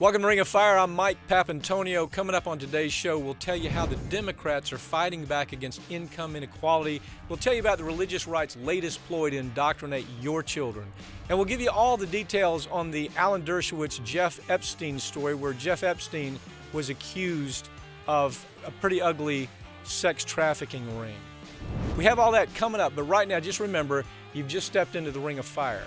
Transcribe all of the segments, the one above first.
Welcome to Ring of Fire. I'm Mike Papantonio. Coming up on today's show, we'll tell you how the Democrats are fighting back against income inequality. We'll tell you about the religious right's latest ploy to indoctrinate your children. And we'll give you all the details on the Alan Dershowitz, Jeff Epstein story, where Jeff Epstein was accused of a pretty ugly sex trafficking ring. We have all that coming up, but right now, just remember, you've just stepped into the Ring of Fire.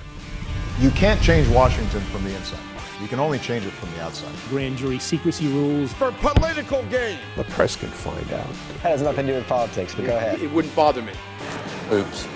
You can't change Washington from the inside. You can only change it from the outside. Grand jury secrecy rules. For political gain. The press can find out. That has nothing to do with politics, but go ahead. It wouldn't bother me. Oops.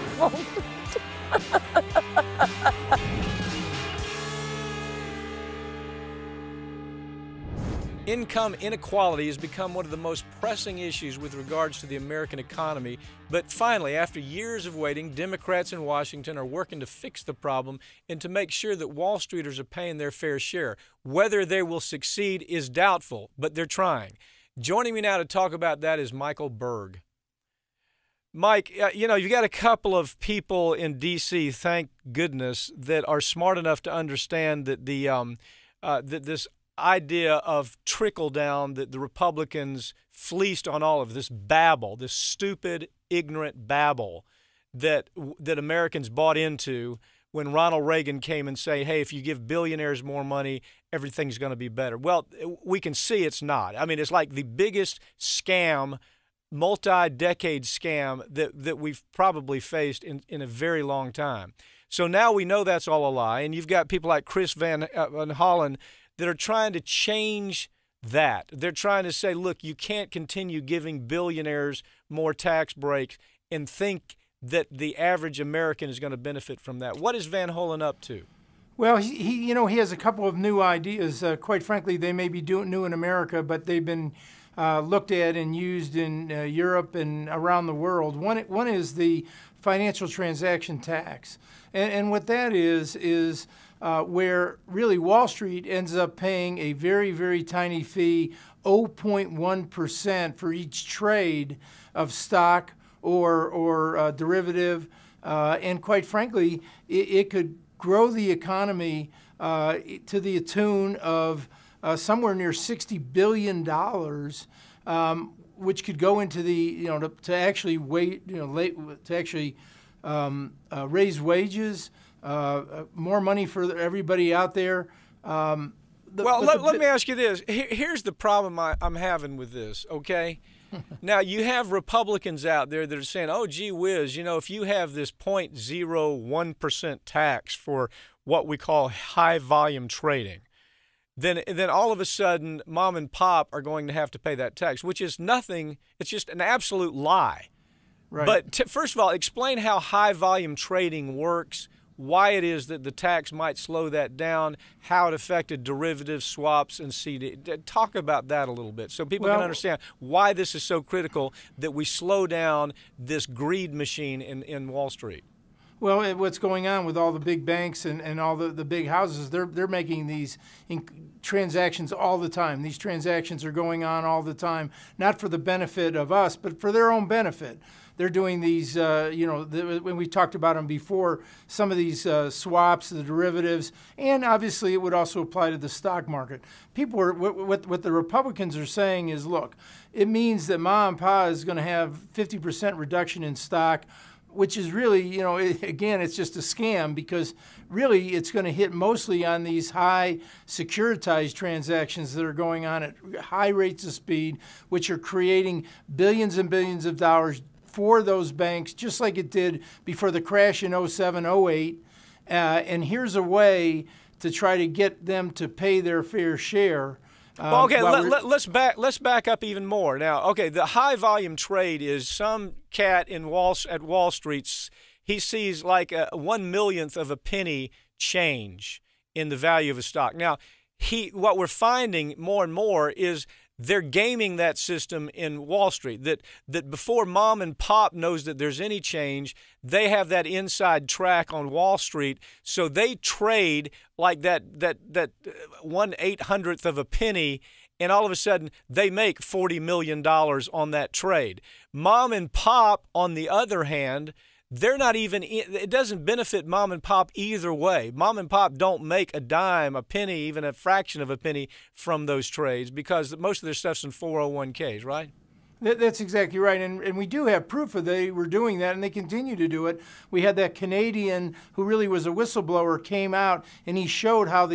Income inequality has become one of the most pressing issues with regards to the American economy. But finally, after years of waiting, Democrats in Washington are working to fix the problem and to make sure that Wall Streeters are paying their fair share. Whether they will succeed is doubtful, but they're trying. Joining me now to talk about that is Michael Burg. Mike, you've got a couple of people in D.C., thank goodness, that are smart enough to understand that that this idea of trickle down that the Republicans fleeced on all of this babble, this stupid, ignorant babble that Americans bought into when Ronald Reagan came and say, hey, if you give billionaires more money, everything's going to be better. Well, we can see it's not. I mean, it's like the biggest scam, multi-decade scam that we've probably faced in a very long time. So now we know that's all a lie, and you've got people like Chris Van Hollen that are trying to change that. They're trying to say, look, you can't continue giving billionaires more tax breaks and think that the average American is going to benefit from that. What is Van Hollen up to? Well, he has a couple of new ideas. Quite frankly, they may be new in America, but they've been looked at and used in Europe and around the world. One is the financial transaction tax. And what that is where really Wall Street ends up paying a very, very tiny fee, 0.1% for each trade of stock or derivative. And quite frankly, it could grow the economy to the tune of somewhere near $60 billion, which could go into the, to actually raise wages, more money for everybody out there. Let me ask you this. Here's the problem I'm having with this, okay? Now, you have Republicans out there that are saying, oh, gee whiz, if you have this 0.01% tax for what we call high-volume trading, then all of a sudden mom and pop are going to have to pay that tax, which is nothing. It's just an absolute lie. Right. But first of all, explain how high-volume trading works, why it is that the tax might slow that down, how it affected derivatives, swaps, and CD. Talk about that a little bit so people can understand why this is so critical that we slow down this greed machine in Wall Street. Well, what's going on with all the big banks and all the big houses, they're making these transactions all the time. These transactions are going on all the time, not for the benefit of us, but for their own benefit. They're doing these, when we talked about them before, some of these swaps, the derivatives, and obviously it would also apply to the stock market. What the Republicans are saying is, look, it means that mom and pa is going to have 50% reduction in stock, which is really, again, it's just a scam because really it's going to hit mostly on these high securitized transactions that are going on at high rates of speed, which are creating billions and billions of dollars for those banks, just like it did before the crash in 07, 08. And here's a way to try to get them to pay their fair share. Well, okay, let's back up even more. Now, okay, the high volume trade is some cat at Wall Street. He sees like a 1/1,000,000th of a penny change in the value of a stock. Now, what we're finding more and more is they're gaming that system in Wall Street, that before mom and pop knows that there's any change, they have that inside track on Wall Street, so they trade like that 1/800th of a penny, and all of a sudden they make $40 million on that trade. Mom and pop, on the other hand, they're not even, it doesn't benefit mom and pop either way. Mom and pop don't make a dime, a penny, even a fraction of a penny from those trades because most of their stuff's in 401ks, right? That's exactly right, and we do have proof that they were doing that, and they continue to do it. We had that Canadian who really was a whistleblower came out, and he showed how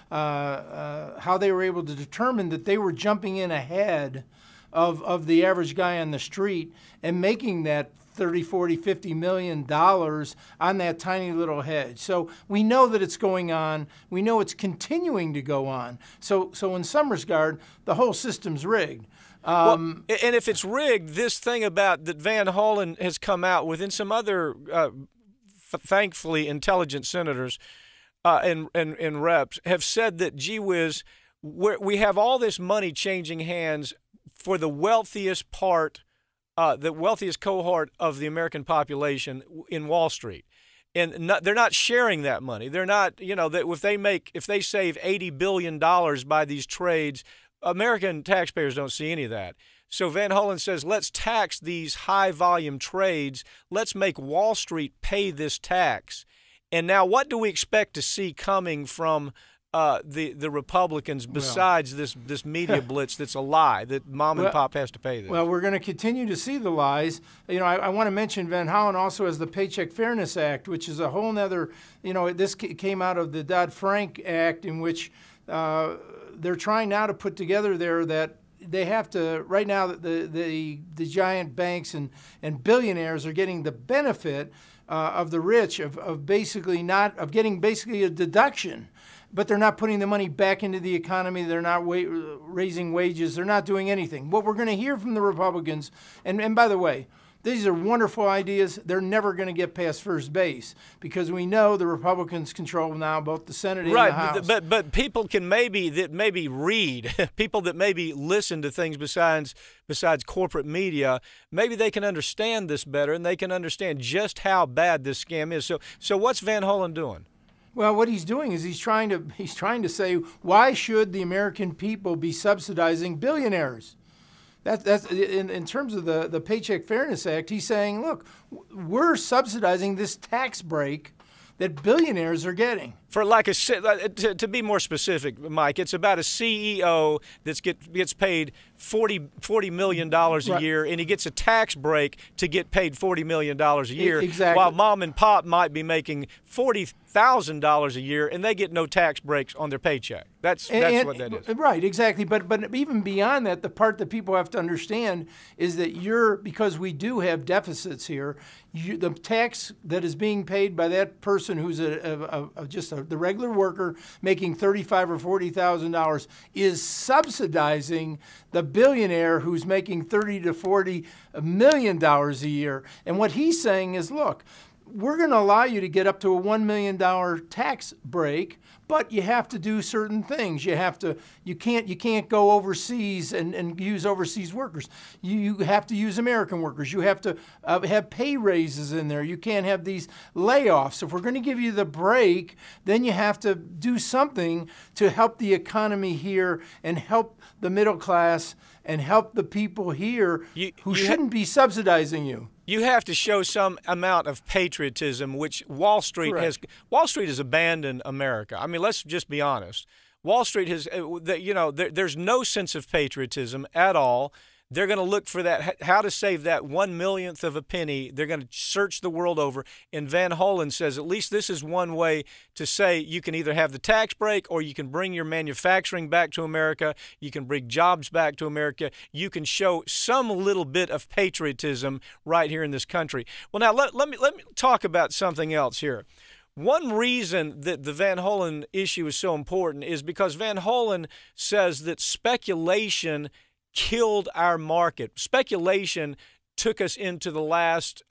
how they were able to determine that they were jumping in ahead of the average guy on the street and making that 30, 40, 50 million dollars on that tiny little hedge. So we know that it's going on. We know it's continuing to go on. So in some regard, the whole system's rigged. And if it's rigged, this thing about that Van Hollen has come out with, and some other, thankfully, intelligent senators and reps have said that, gee whiz, we have all this money changing hands for the wealthiest part, the wealthiest cohort of the American population in Wall Street. And they're not sharing that money. They're not, that if they save $80 billion by these trades, American taxpayers don't see any of that. So Van Hollen says, let's tax these high-volume trades. Let's make Wall Street pay this tax. And now what do we expect to see coming from the Republicans besides this media blitz that's a lie, that mom and pop has to pay this? Well, we're going to continue to see the lies. I want to mention Van Hollen also has the Paycheck Fairness Act, which is a whole nother, this came out of the Dodd-Frank Act, in which they're trying now to put together there that they have to, right now, the giant banks and billionaires are getting the benefit of the rich of getting basically a deduction, but they're not putting the money back into the economy. They're not raising wages. They're not doing anything. What we're going to hear from the Republicans, and by the way, these are wonderful ideas. They're never going to get past first base because we know the Republicans control now both the Senate and the House. But people can maybe read, people that maybe listen to things besides corporate media, maybe they can understand this better and they can understand just how bad this scam is. So what's Van Hollen doing? Well, what he's doing is he's trying to say, why should the American people be subsidizing billionaires? That's in terms of the Paycheck Fairness Act. He's saying, look, we're subsidizing this tax break that billionaires are getting. For to be more specific, Mike, it's about a CEO that gets paid $40 million a year, and he gets a tax break to get paid $40 million a year. Exactly. While mom and pop might be making $40,000 a year, and they get no tax breaks on their paycheck. That's what that is. Right, exactly. But even beyond that, the part that people have to understand is that because we do have deficits here, the tax that is being paid by that person who's the regular worker making $35,000 or $40,000 is subsidizing the billionaire who's making $30 to $40 million a year. And what he's saying is, look, we're going to allow you to get up to a $1 million tax break, but you have to do certain things. You can't go overseas and use overseas workers. You have to use American workers. You have to have pay raises in there. You can't have these layoffs. If we're going to give you the break, then you have to do something to help the economy here and help the middle class and help the people here who shouldn't be subsidizing you. You have to show some amount of patriotism, which Wall Street has. Wall Street has abandoned America. I mean, let's just be honest. Wall Street has, there's no sense of patriotism at all. They're going to look for that, how to save that 1/1,000,000th of a penny. They're going to search the world over. And Van Hollen says, at least this is one way to say you can either have the tax break or you can bring your manufacturing back to America. You can bring jobs back to America. You can show some little bit of patriotism right here in this country. Well, now let me talk about something else here. One reason that the Van Hollen issue is so important is because Van Hollen says that speculation killed our market. Speculation took us into the last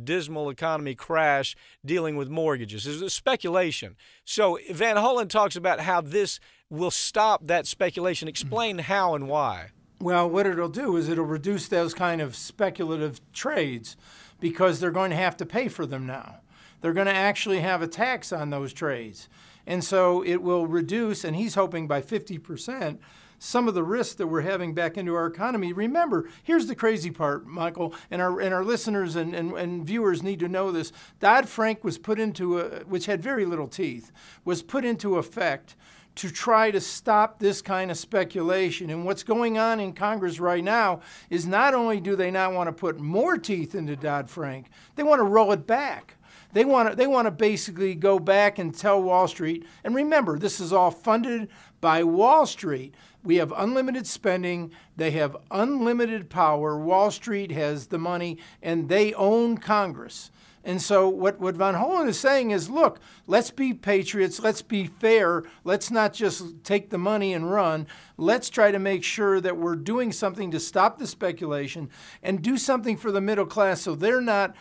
dismal economy crash dealing with mortgages. It was speculation. So Van Hollen talks about how this will stop that speculation. Explain how and why. Well, what it'll do is it'll reduce those kind of speculative trades because they're going to have to pay for them now. They're going to actually have a tax on those trades. And so it will reduce, and he's hoping by 50%, some of the risks that we're having back into our economy. Remember, here's the crazy part, Michael, and our listeners and viewers need to know this. Dodd-Frank was put into, which had very little teeth, was put into effect to try to stop this kind of speculation. And what's going on in Congress right now is not only do they not want to put more teeth into Dodd-Frank, they want to roll it back. They want to basically go back and tell Wall Street, and remember, this is all funded by Wall Street. We have unlimited spending. They have unlimited power. Wall Street has the money, and they own Congress. And so what Von Hollen is saying is, look, let's be patriots. Let's be fair. Let's not just take the money and run. Let's try to make sure that we're doing something to stop the speculation and do something for the middle class so they're not,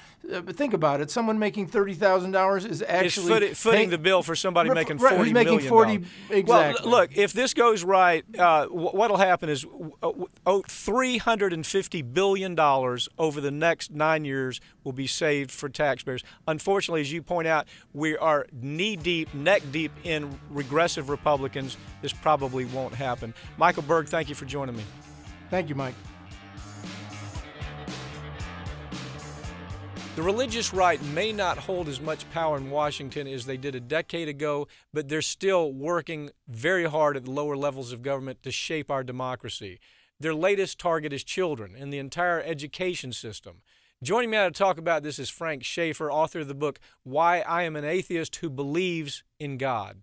think about it, someone making $30,000 is actually footing the bill for somebody making $40 who's making million. 40, exactly. Well, look, if this goes right, what'll happen is $350 billion over the next 9 years will be saved for taxpayers. Unfortunately, as you point out, we are knee-deep, neck-deep in regressive Republicans. This probably won't happen. Michael Burg, thank you for joining me. Thank you, Mike. The religious right may not hold as much power in Washington as they did a decade ago, but they're still working very hard at the lower levels of government to shape our democracy. Their latest target is children and the entire education system. Joining me now to talk about this is Frank Schaeffer, author of the book, Why I Am an Atheist Who Believes in God.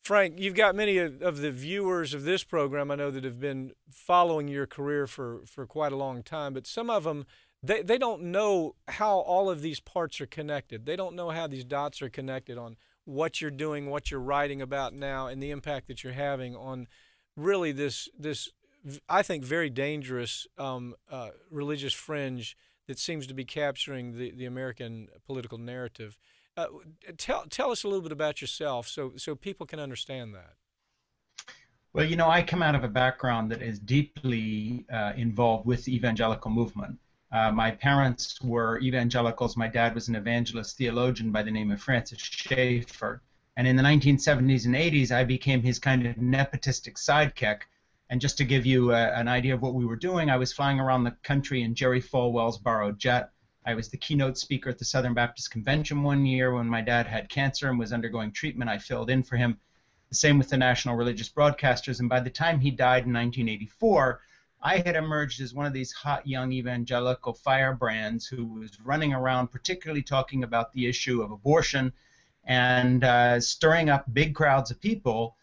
Frank, you've got many of the viewers of this program, I know, that have been following your career for quite a long time, but some of them, they don't know how all of these parts are connected. They don't know how these dots are connected on what you're doing, what you're writing about now, and the impact that you're having on really this I think, very dangerous religious fringe that seems to be capturing the American political narrative. Tell us a little bit about yourself so people can understand that. Well, you know, I come out of a background that is deeply involved with the evangelical movement. My parents were evangelicals. My dad was an evangelist theologian by the name of Frank Schaeffer. And in the 1970s and 80s, I became his kind of nepotistic sidekick. And just to give you an idea of what we were doing, I was flying around the country in Jerry Falwell's borrowed jet. I was the keynote speaker at the Southern Baptist Convention one year when my dad had cancer and was undergoing treatment. I filled in for him. The same with the National Religious Broadcasters. And by the time he died in 1984, I had emerged as one of these hot young evangelical firebrands who was running around particularly talking about the issue of abortion and stirring up big crowds of people.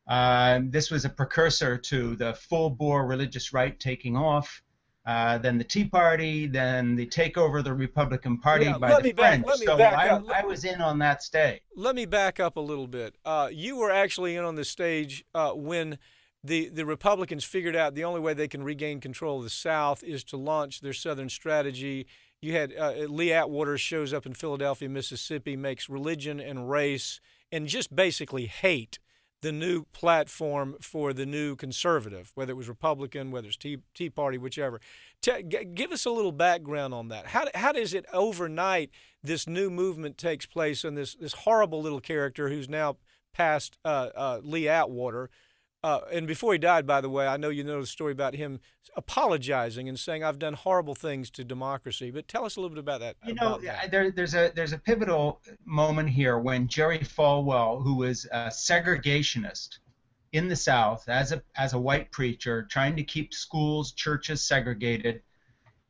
This was a precursor to the full-bore religious right taking off, then the Tea Party, then the takeover of the Republican Party by the French. So I was in on that stage. Let me back up a little bit. You were actually in on the stage when the Republicans figured out the only way they can regain control of the South is to launch their Southern strategy. You had Lee Atwater shows up in Philadelphia, Mississippi, makes religion and race and just basically hate the new platform for the new conservative, whether it was Republican, whether it's Tea Party, whichever. Give us a little background on that. How does it overnight this new movement takes place and this horrible little character who's now past Lee Atwater, and before he died, by the way, I know you know the story about him apologizing and saying, I've done horrible things to democracy. But tell us a little bit about that. You know, there's a pivotal moment here when Jerry Falwell, who was a segregationist in the South as a white preacher, trying to keep schools, churches segregated,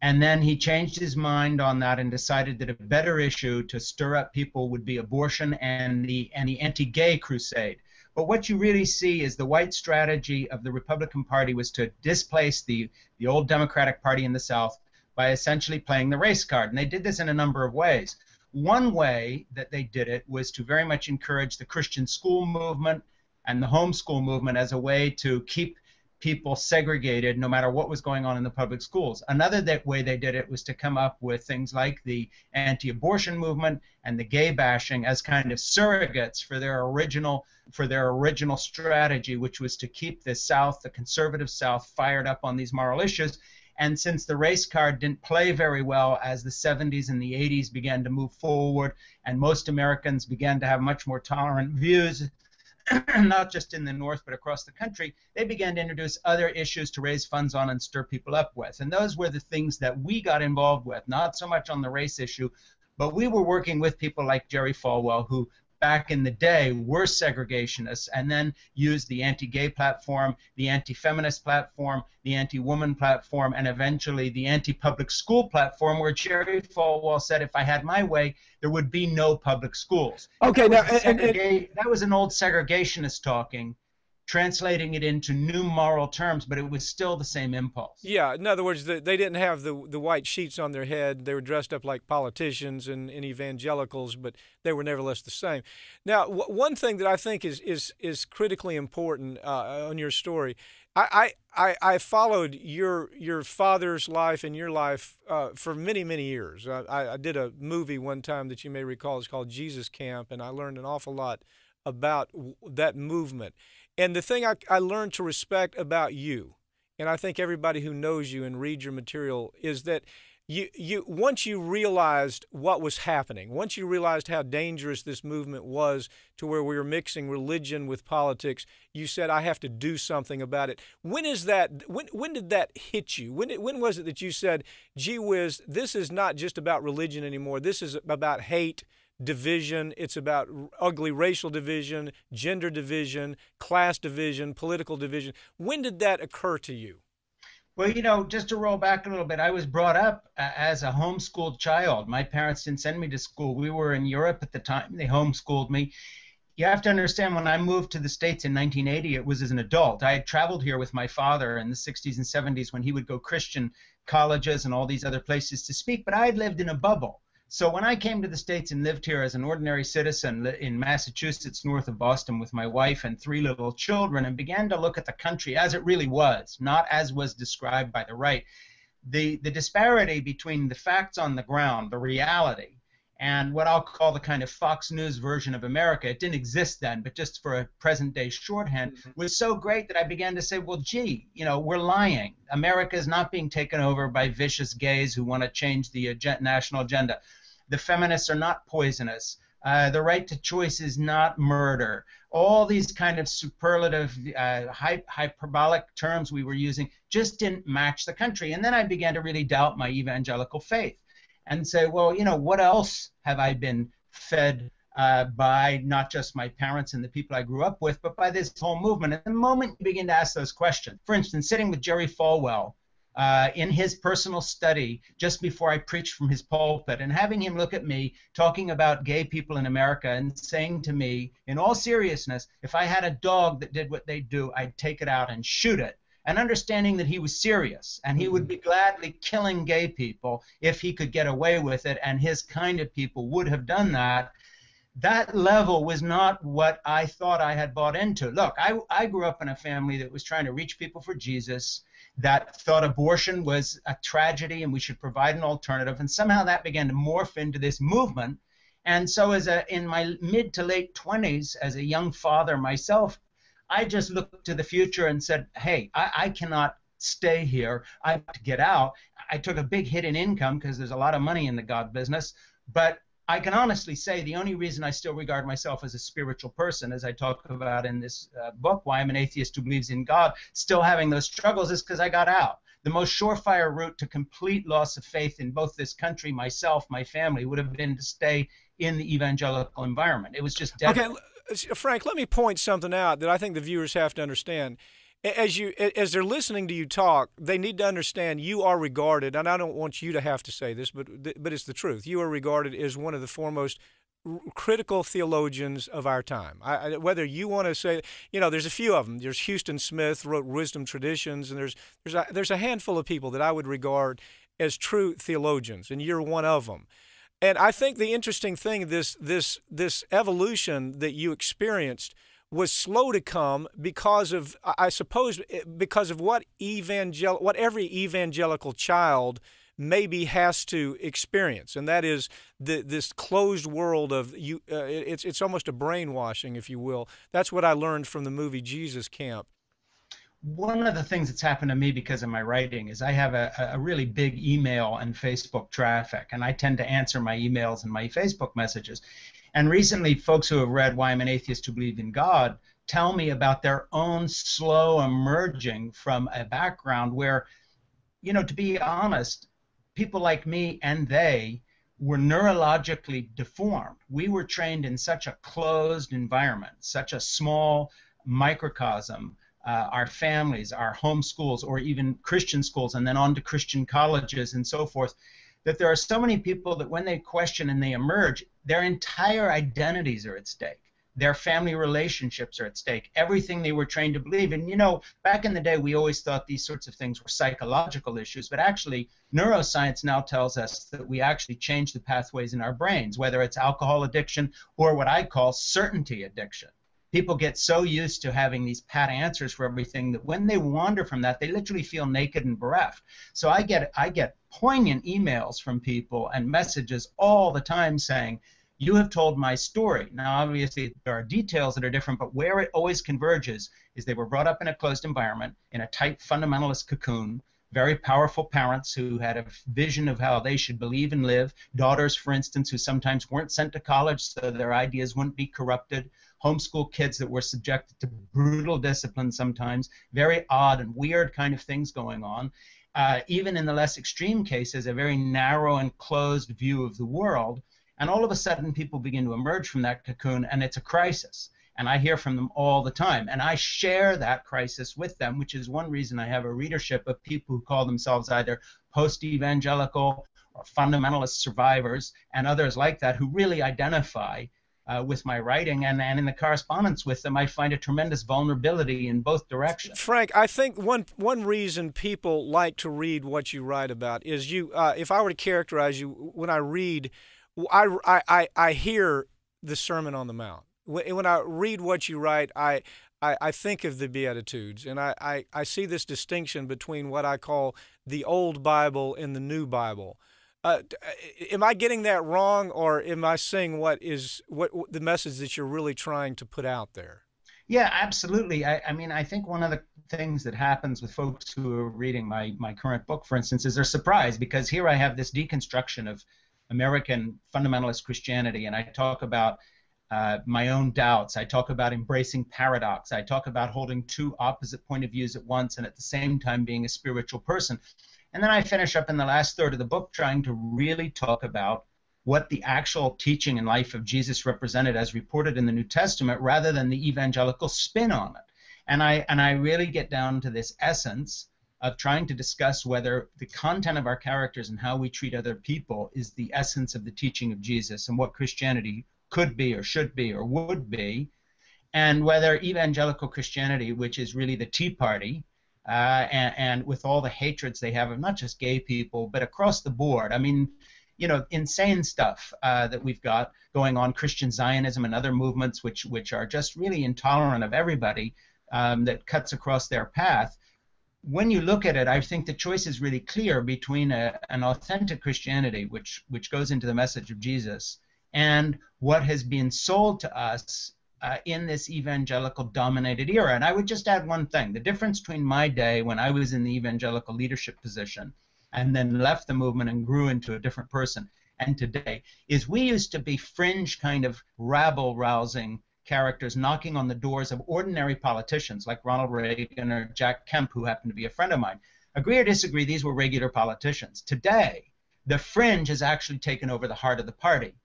and then he changed his mind on that and decided that a better issue to stir up people would be abortion and the anti-gay crusade. But what you really see is the white strategy of the Republican Party was to displace the old Democratic Party in the South by essentially playing the race card. And they did this in a number of ways. One way that they did it was to very much encourage the Christian school movement and the homeschool movement as a way to keep people segregated no matter what was going on in the public schools. Another way they did it was to come up with things like the anti-abortion movement and the gay bashing as kind of surrogates for their original strategy, which was to keep the South, the conservative South, fired up on these moral issues. And since the race card didn't play very well as the 70s and the 80s began to move forward and most Americans began to have much more tolerant views, not just in the North but across the country, they began to introduce other issues to raise funds on and stir people up with. And those were the things that we got involved with, not so much on the race issue, but we were working with people like Jerry Falwell, who back in the day were segregationists and then used the anti-gay platform, the anti-feminist platform, the anti-woman platform, and eventually the anti-public school platform, where Jerry Falwell said, if I had my way, there would be no public schools. Okay, now, that was an old segregationist talking, translating it into new moral terms, but it was still the same impulse. Yeah, in other words, they didn't have the white sheets on their head. They were dressed up like politicians and evangelicals, but they were nevertheless the same. Now, one thing that I think is critically important on your story, I followed your father's life and your life for many, many years. I did a movie one time that you may recall. It's called Jesus Camp, and I learned an awful lot about that movement. And the thing I learned to respect about you, and I think everybody who knows you and reads your material, is that you once you realized what was happening, once you realized how dangerous this movement was to where we were mixing religion with politics, you said, I have to do something about it. When is that? When did that hit you? When was it that you said, gee whiz, this is not just about religion anymore. This is about hate, division. It's about ugly racial division, gender division, class division, political division. When did that occur to you? Well, you know, just to roll back a little bit, I was brought up as a homeschooled child. My parents didn't send me to school. We were in Europe at the time. They homeschooled me. You have to understand, when I moved to the States in 1980, it was as an adult. I had traveled here with my father in the 60s and 70s when he would go Christian colleges and all these other places to speak, but I had lived in a bubble. So when I came to the States and lived here as an ordinary citizen in Massachusetts, north of Boston, with my wife and 3 little children, and began to look at the country as it really was, not as was described by the right, the disparity between the facts on the ground, the reality, and what I'll call the kind of Fox News version of America, it didn't exist then, but just for a present-day shorthand, was so great that I began to say, well, gee, you know, we're lying. America is not being taken over by vicious gays who want to change the national agenda. The feminists are not poisonous. The right to choice is not murder. All these kind of superlative, hyperbolic terms we were using just didn't match the country. And then I began to really doubt my evangelical faith and say, well, you know, what else have I been fed by not just my parents and the people I grew up with, but by this whole movement? And the moment you begin to ask those questions, for instance, sitting with Jerry Falwell, in his personal study just before I preached from his pulpit, and having him look at me talking about gay people in America and saying to me, in all seriousness, if I had a dog that did what they do, I'd take it out and shoot it. And understanding that he was serious and he would be gladly killing gay people if he could get away with it, and his kind of people would have done that. That level was not what I thought I had bought into. Look, I grew up in a family that was trying to reach people for Jesus, that thought abortion was a tragedy and we should provide an alternative, and somehow that began to morph into this movement. And so in my mid to late 20s, as a young father myself, I just looked to the future and said, hey, I cannot stay here. I have to get out. I took a big hit in income because there's a lot of money in the God business, but I can honestly say the only reason I still regard myself as a spiritual person, as I talk about in this book, Why I'm an Atheist Who Believes in God, still having those struggles, is because I got out. The most surefire route to complete loss of faith in both this country, myself, my family, would have been to stay in the evangelical environment. It was just dead. Okay, Frank, let me point something out that I think the viewers have to understand. As they're listening to you talk, they need to understand you are regarded, and I don't want you to have to say this, but it's the truth. You are regarded as one of the foremost critical theologians of our time. Whether you want to say, you know, there's a few of them. There's Houston Smith, wrote Wisdom Traditions, and there's a handful of people that I would regard as true theologians, and you're one of them. And I think the interesting thing, this evolution that you experienced was slow to come because of, I suppose, because of what every evangelical child maybe has to experience, and that is this closed world of you. It's almost a brainwashing, if you will. That's what I learned from the movie Jesus Camp. One of the things that's happened to me because of my writing is I have a really big email and Facebook traffic, and I tend to answer my emails and my Facebook messages. And recently, folks who have read Why I'm an Atheist Who Believes in God tell me about their own slow emerging from a background where, to be honest, people like me and they were neurologically deformed. We were trained in such a closed environment, such a small microcosm, our families, our home schools, or even Christian schools, and then on to Christian colleges and so forth, that there are so many people that when they question and they emerge, their entire identities are at stake. Their family relationships are at stake, everything they were trained to believe. And back in the day, we always thought these sorts of things were psychological issues, but actually neuroscience now tells us that we actually change the pathways in our brains, whether it's alcohol addiction or what I call certainty addiction. People get so used to having these pat answers for everything that when they wander from that, they literally feel naked and bereft. So I get poignant emails from people and messages all the time saying, you have told my story. Now, obviously, there are details that are different, but where it always converges is they were brought up in a closed environment, in a tight fundamentalist cocoon, very powerful parents who had a vision of how they should believe and live, daughters, for instance, who sometimes weren't sent to college so their ideas wouldn't be corrupted, homeschool kids that were subjected to brutal discipline sometimes, very odd and weird kind of things going on. Even in the less extreme cases, a very narrow and closed view of the world. And all of a sudden, people begin to emerge from that cocoon, and it's a crisis. And I hear from them all the time. And I share that crisis with them, which is one reason I have a readership of people who call themselves either post-evangelical or fundamentalist survivors and others like that who really identify with my writing. And in the correspondence with them, I find a tremendous vulnerability in both directions. Frank, I think one reason people like to read what you write about is if I were to characterize you, when I read, I hear the Sermon on the Mount. When I read what you write, I think of the Beatitudes, and I see this distinction between what I call the Old Bible and the New Bible. Am I getting that wrong, or am I saying what the message that you're really trying to put out there? Yeah, absolutely. I mean, I think one of the things that happens with folks who are reading my current book, for instance, is they're surprised because here I have this deconstruction of American fundamentalist Christianity, and I talk about my own doubts. I talk about embracing paradox. I talk about holding two opposite point of views at once and at the same time being a spiritual person. And then I finish up in the last third of the book trying to really talk about what the actual teaching and life of Jesus represented as reported in the New Testament rather than the evangelical spin on it. And I really get down to this essence of trying to discuss whether the content of our characters and how we treat other people is the essence of the teaching of Jesus and what Christianity could be or should be or would be, and whether evangelical Christianity, which is really the Tea Party, and with all the hatreds they have of not just gay people, but across the board. I mean, insane stuff that we've got going on, Christian Zionism and other movements which are just really intolerant of everybody that cuts across their path. When you look at it, I think the choice is really clear between an authentic Christianity, which goes into the message of Jesus, and what has been sold to us in this evangelical-dominated era. And I would just add one thing. The difference between my day when I was in the evangelical leadership position and then left the movement and grew into a different person, and today, is we used to be fringe kind of rabble-rousing characters knocking on the doors of ordinary politicians like Ronald Reagan or Jack Kemp, who happened to be a friend of mine. Agree or disagree, these were regular politicians. Today, the fringe has actually taken over the heart of the party.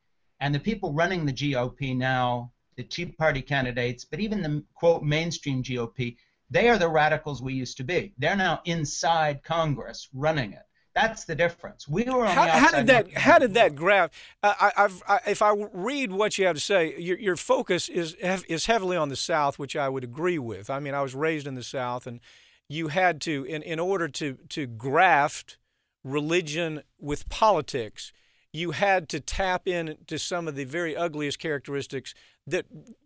And the people running the GOP now, the Tea Party candidates, but even the, quote, mainstream GOP, they are the radicals we used to be. They're now inside Congress running it. That's the difference. We were on the outside. How did that graph? If I read what you have to say, your focus is heavily on the South, which I would agree with. I mean, I was raised in the South, and you had to, in order to graft religion with politics, you had to tap into some of the very ugliest characteristics that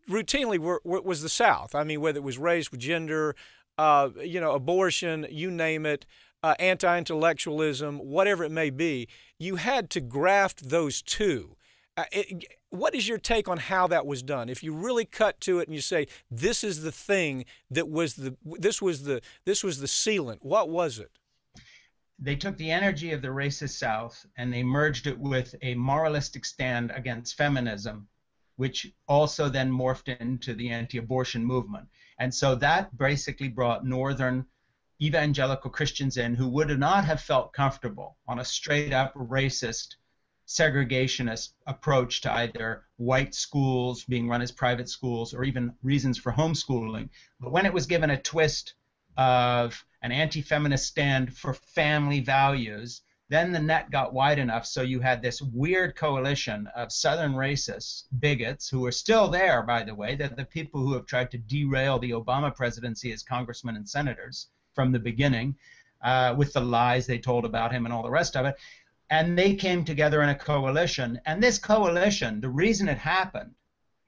routinely was the South. I mean, whether it was race, gender, abortion, you name it. Anti-intellectualism, whatever it may be, you had to graft those two. What is your take on how that was done? If you really cut to it and you say this is the thing that was this was the sealant, what was it? They took the energy of the racist South and they merged it with a moralistic stand against feminism which also then morphed into the anti-abortion movement. And so that basically brought northern evangelical Christians in who would not have felt comfortable on a straight-up racist, segregationist approach to either white schools being run as private schools or even reasons for homeschooling. But when it was given a twist of an anti-feminist stand for family values, then the net got wide enough so you had this weird coalition of Southern racists, bigots, who are still there, by the way. They're the people who have tried to derail the Obama presidency as congressmen and senators from the beginning, with the lies they told about him and all the rest of it. And they came together in a coalition. And this coalition, the reason it happened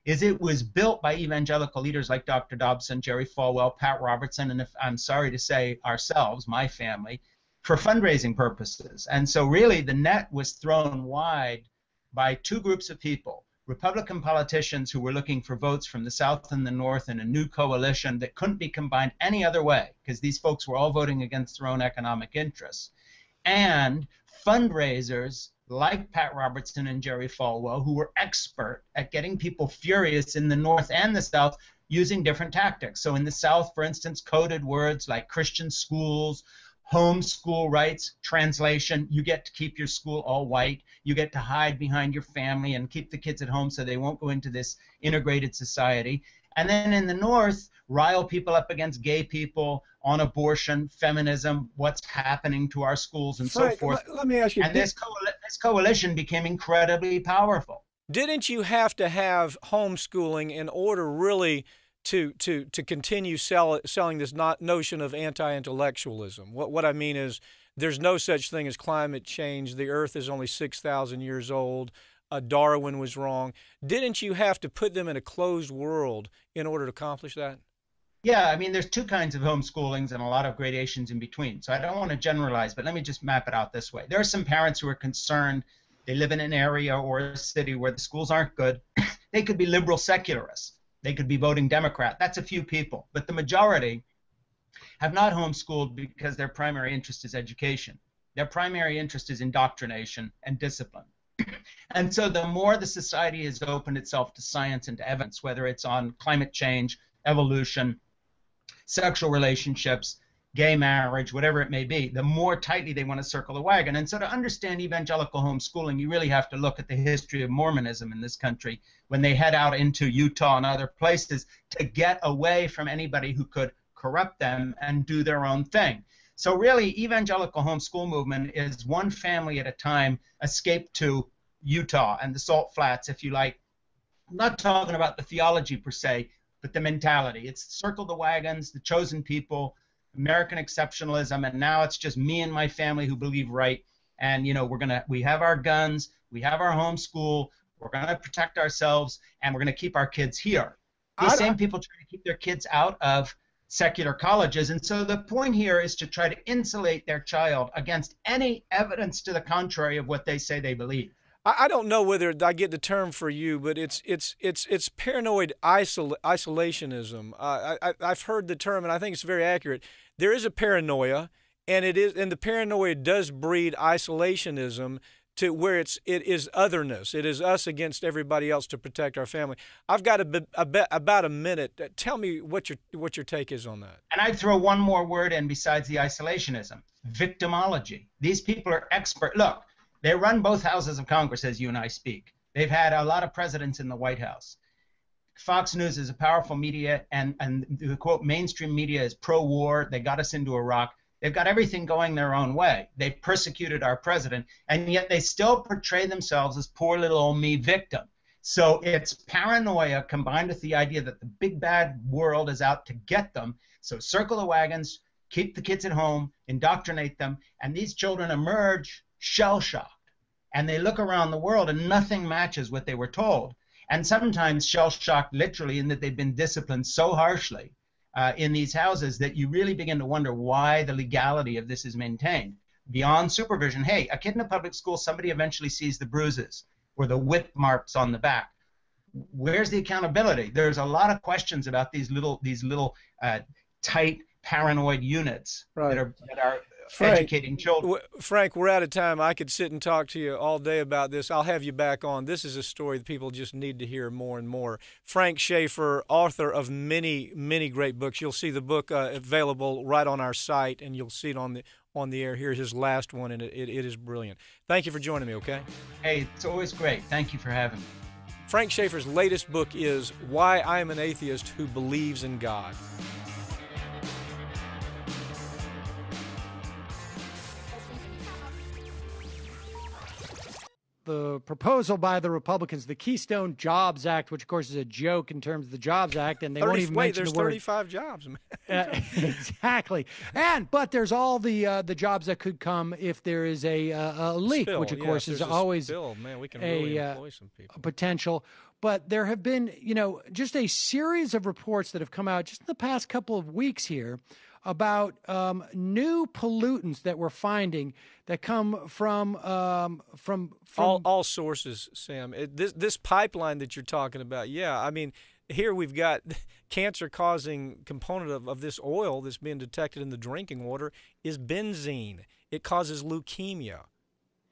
is it was built by evangelical leaders like Dr. Dobson, Jerry Falwell, Pat Robertson, and if I'm sorry to say ourselves, my family, for fundraising purposes. And so really the net was thrown wide by two groups of people, Republican politicians who were looking for votes from the South and the North in a new coalition that couldn't be combined any other way, because these folks were all voting against their own economic interests, and fundraisers like Pat Robertson and Jerry Falwell, who were expert at getting people furious in the North and the South using different tactics. So in the South, for instance, coded words like Christian schools, homeschool rights, translation, you get to keep your school all white, you get to hide behind your family and keep the kids at home so they won't go into this integrated society. And then in the North, rile people up against gay people, on abortion, feminism, what's happening to our schools, and Frank, so forth. Let me ask you. And this coalition became incredibly powerful. Didn't you have to have homeschooling in order really to continue selling this notion of anti-intellectualism? What I mean is there's no such thing as climate change. The Earth is only 6,000 years old. Darwin was wrong. Didn't you have to put them in a closed world in order to accomplish that? Yeah, I mean, there's two kinds of homeschoolings and a lot of gradations in between. So I don't want to generalize, but let me just map it out this way. There are some parents who are concerned. They live in an area or a city where the schools aren't good. They could be liberal secularists. They could be voting Democrat. That's a few people. But the majority have not homeschooled because their primary interest is education. Their primary interest is indoctrination and discipline. And so the more the society has opened itself to science and to evidence, whether it's on climate change, evolution, sexual relationships, gay marriage, whatever it may be, the more tightly they want to circle the wagon. And so to understand evangelical homeschooling, you really have to look at the history of Mormonism in this country when they head out into Utah and other places to get away from anybody who could corrupt them and do their own thing. So really, evangelical homeschool movement is one family at a time escaped to Utah and the Salt Flats, if you like. I'm not talking about the theology per se, but the mentality. It's circle the wagons, the chosen people, American exceptionalism, and now it's just me and my family who believe right. And you know, we have our guns, we have our homeschool, we're gonna protect ourselves, and we're gonna keep our kids here. These same people try to keep their kids out of secular colleges, and so the point here is to try to insulate their child against any evidence to the contrary of what they say they believe. I don't know whether I get the term for you, but it's paranoid isolationism. I've heard the term, and I think it's very accurate. There is a paranoia, and the paranoia does breed isolationism to where it is otherness. It is us against everybody else to protect our family. I've got about a minute. Tell me what your take is on that. And I'd throw one more word in besides the isolationism: victimology. These people are expert. Look. They run both houses of Congress as you and I speak. They've had a lot of presidents in the White House. Fox News is a powerful media, and the quote, mainstream media is pro-war. They got us into Iraq. They've got everything going their own way. They persecuted our president, and yet they still portray themselves as poor little old me victim. So it's paranoia combined with the idea that the big bad world is out to get them. So circle the wagons, keep the kids at home, indoctrinate them, and these children emerge shell-shocked. And they look around the world and nothing matches what they were told. And sometimes shell-shocked literally in that they've been disciplined so harshly in these houses that you really begin to wonder why the legality of this is maintained. Beyond supervision, hey, a kid in a public school, somebody eventually sees the bruises or the whip marks on the back. Where's the accountability? There's a lot of questions about these little tight paranoid units right. that are educating children. Frank, we're out of time. I could sit and talk to you all day about this. I'll have you back on. This is a story that people just need to hear more and more. Frank Schaeffer, author of many, many great books. You'll see the book available right on our site, and you'll see it on the air. Here's his last one, and it is brilliant. Thank you for joining me, okay? Hey, it's always great. Thank you for having me. Frank Schaeffer's latest book is Why I Am an Atheist Who Believes in God. The proposal by the Republicans, the Keystone Jobs Act, which of course is a joke in terms of the Jobs Act, and they won't even mention the word. There's 35 jobs. Exactly, but there's all the jobs that could come if there is a leak, which of course is always man, we can really employ some people. A potential. But there have been, just a series of reports that have come out just in the past couple of weeks here about new pollutants that we're finding that come from all sources, Sam. This pipeline that you're talking about, yeah. I mean, here we've got cancer-causing component of this oil that's being detected in the drinking water is benzene. It causes leukemia.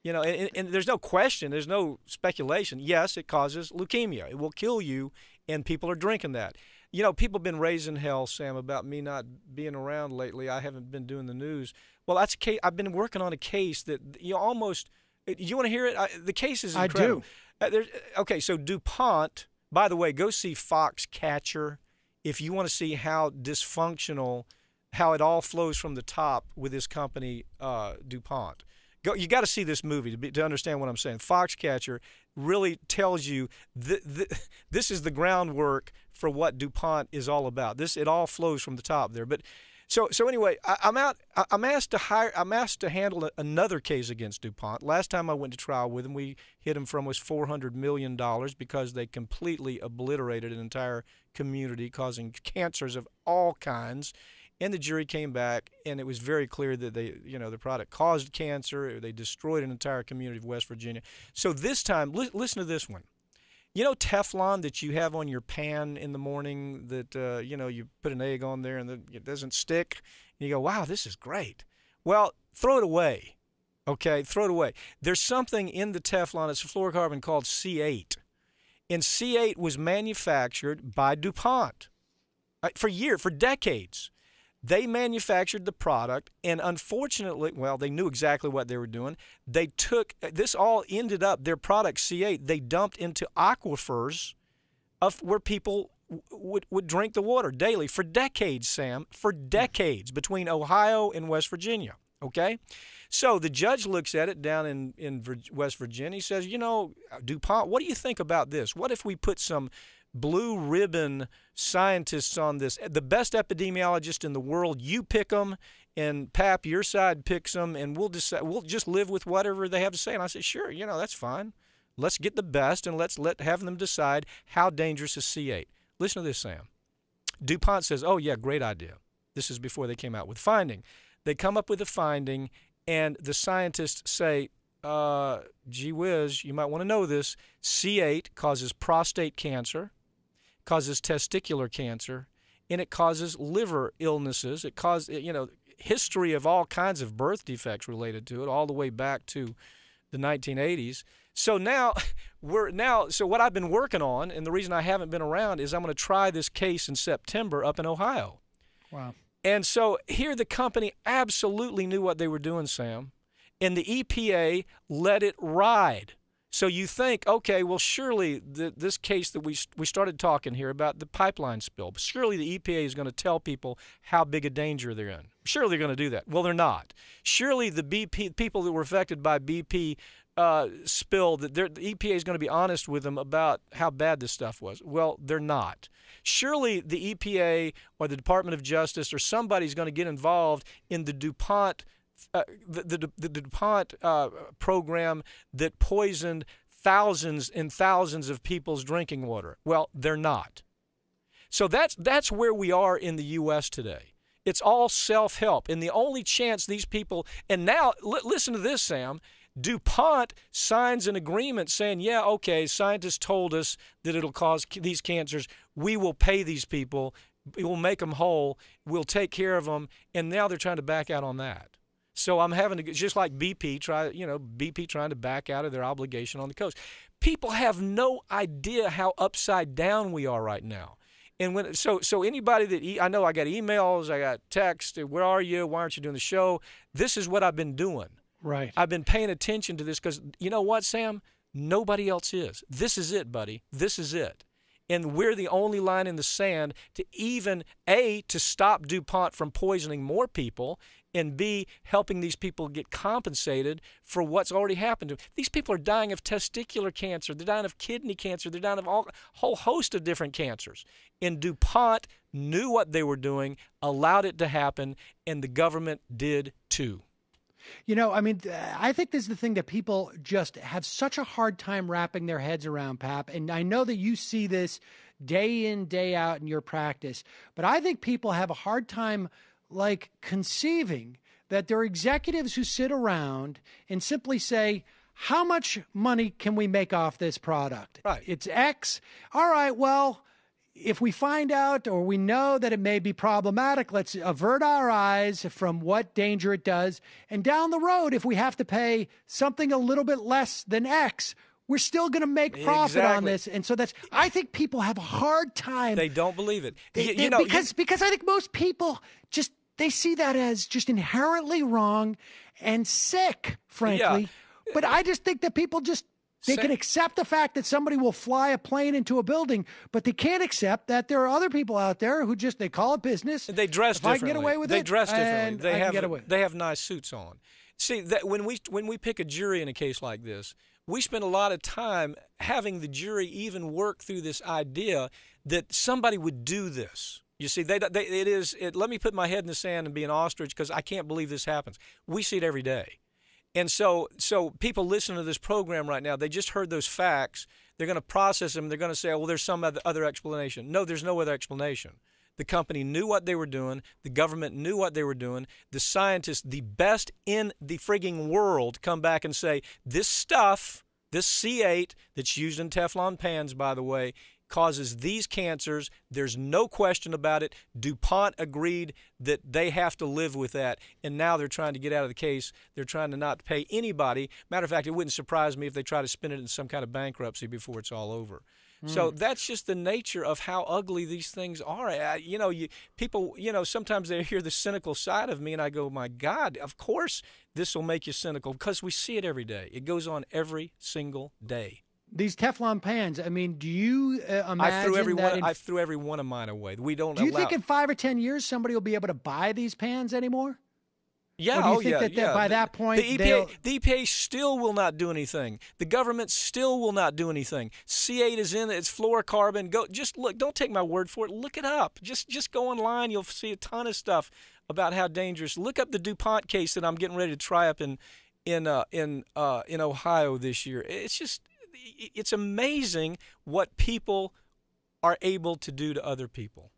And there's no question, there's no speculation. Yes, it causes leukemia. It will kill you, and people are drinking that. People have been raising hell, Sam, about me not being around lately. I haven't been doing the news. Well, that's a case. I've been working on a case that almost. You want to hear it? The case is incredible. I do. Okay, so DuPont. By the way, go see Foxcatcher if you want to see how dysfunctional, how it all flows from the top with this company, DuPont. You got to see this movie to understand what I'm saying. Foxcatcher really tells you this is the groundwork for what DuPont is all about. It all flows from the top there. But so anyway, I'm asked to handle another case against DuPont. Last time I went to trial with them, we hit them for almost $400 million because they completely obliterated an entire community, causing cancers of all kinds. And the jury came back, and it was very clear that the product caused cancer. They destroyed an entire community of West Virginia. So this time, listen to this one. Teflon that you have on your pan in the morning that, you put an egg on there and it doesn't stick. And you go, wow, this is great. Well, throw it away. Okay, throw it away. There's something in the Teflon, it's a fluorocarbon called C8. And C8 was manufactured by DuPont for decades. They manufactured the product, and unfortunately, they knew exactly what they were doing. They took this all ended up their product C8. They dumped into aquifers of where people would drink the water daily for decades, Sam, for decades between Ohio and West Virginia. Okay, so the judge looks at it down in West Virginia. He says, DuPont, what do you think about this? What if we put some blue ribbon scientists on this, the best epidemiologist in the world, you pick them, and Pap, your side picks them, and we'll just live with whatever they have to say. And I said, sure, that's fine. Let's get the best, and let's have them decide how dangerous is C8. Listen to this, Sam. DuPont says, oh, yeah, great idea. This is before they came out with finding. They come up with a finding, and the scientists say, gee whiz, you might want to know this. C8 causes prostate cancer, causes testicular cancer, and it causes liver illnesses. It causes, history of all kinds of birth defects related to it, all the way back to the 1980s. So so what I've been working on, and the reason I haven't been around, is I'm going to try this case in September up in Ohio. Wow. And so here the company absolutely knew what they were doing, Sam, and the EPA let it ride. So you think, okay, well, surely this case that we started talking here about the pipeline spill, surely the EPA is going to tell people how big a danger they're in. Surely they're going to do that. Well, they're not. Surely the people that were affected by BP spill, that the EPA is going to be honest with them about how bad this stuff was. Well, they're not. Surely the EPA or the Department of Justice or somebody's going to get involved in the DuPont the DuPont program that poisoned thousands and thousands of people's drinking water. Well, they're not. So that's where we are in the U.S. today. It's all self-help. And the only chance these people, and now listen to this, Sam, DuPont signs an agreement saying, yeah, okay, scientists told us that it'll cause these cancers. We will pay these people. We'll make them whole. We'll take care of them. And now they're trying to back out on that. So I'm having to, just like BP trying to back out of their obligation on the coast. People have no idea how upside down we are right now. And so anybody that I know, I got emails, I got texts. Where are you? Why aren't you doing the show? This is what I've been doing. Right. I've been paying attention to this because you know what, Sam? Nobody else is. This is it, buddy. This is it. And we're the only line in the sand to even to stop DuPont from poisoning more people, and B, helping these people get compensated for what's already happened to them. These people are dying of testicular cancer. They're dying of kidney cancer. They're dying of a whole host of different cancers. And DuPont knew what they were doing, allowed it to happen, and the government did too. You know, I mean, I think this is the thing that people just have such a hard time wrapping their heads around, Pap. And I know that you see this day in, day out in your practice, but I think people have a hard time like conceiving that there are executives who sit around and simply say, how much money can we make off this product? Right. It's X. All right, well, if we find out or we know that it may be problematic, let's avert our eyes from what danger it does. And down the road, if we have to pay something a little bit less than X, we're still going to make profit on this. And so I think people have a hard time. They don't believe it. Because I think most people they see that as just inherently wrong and sick, frankly. Yeah. But I just think that people they can accept the fact that somebody will fly a plane into a building, but they can't accept that there are other people out there who they call it business. They dress differently. I can get away with they it. Dress differently. They have nice suits on. See, that when we pick a jury in a case like this, we spend a lot of time having the jury even work through this idea that somebody would do this. You see, let me put my head in the sand and be an ostrich because I can't believe this happens. We see it every day. And so people listening to this program right now, they just heard those facts. They're going to process them. They're going to say, well, there's some other explanation. No, there's no other explanation. The company knew what they were doing. The government knew what they were doing. The scientists, the best in the frigging world, come back and say, this stuff, this C8 that's used in Teflon pans, by the way, causes these cancers. There's no question about it. DuPont agreed that they have to live with that, and now they're trying to get out of the case. They're trying to not pay anybody. Matter of fact, it wouldn't surprise me if they try to spin it in some kind of bankruptcy before it's all over. So that's just the nature of how ugly these things are. People, sometimes they hear the cynical side of me, and I go, my God, of course this will make you cynical because we see it every day. It goes on every single day. These Teflon pans, I mean, do you imagine I threw every one of mine away. We don't. Do you think in 5 or 10 years somebody will be able to buy these pans anymore? Yeah. Or do you think that by that point the EPA still will not do anything. The government still will not do anything. C8 is in it. It's fluorocarbon. Just look. Don't take my word for it. Look it up. Just go online. You'll see a ton of stuff about how dangerous. Look up the DuPont case that I'm getting ready to try up in Ohio this year. It's amazing what people are able to do to other people.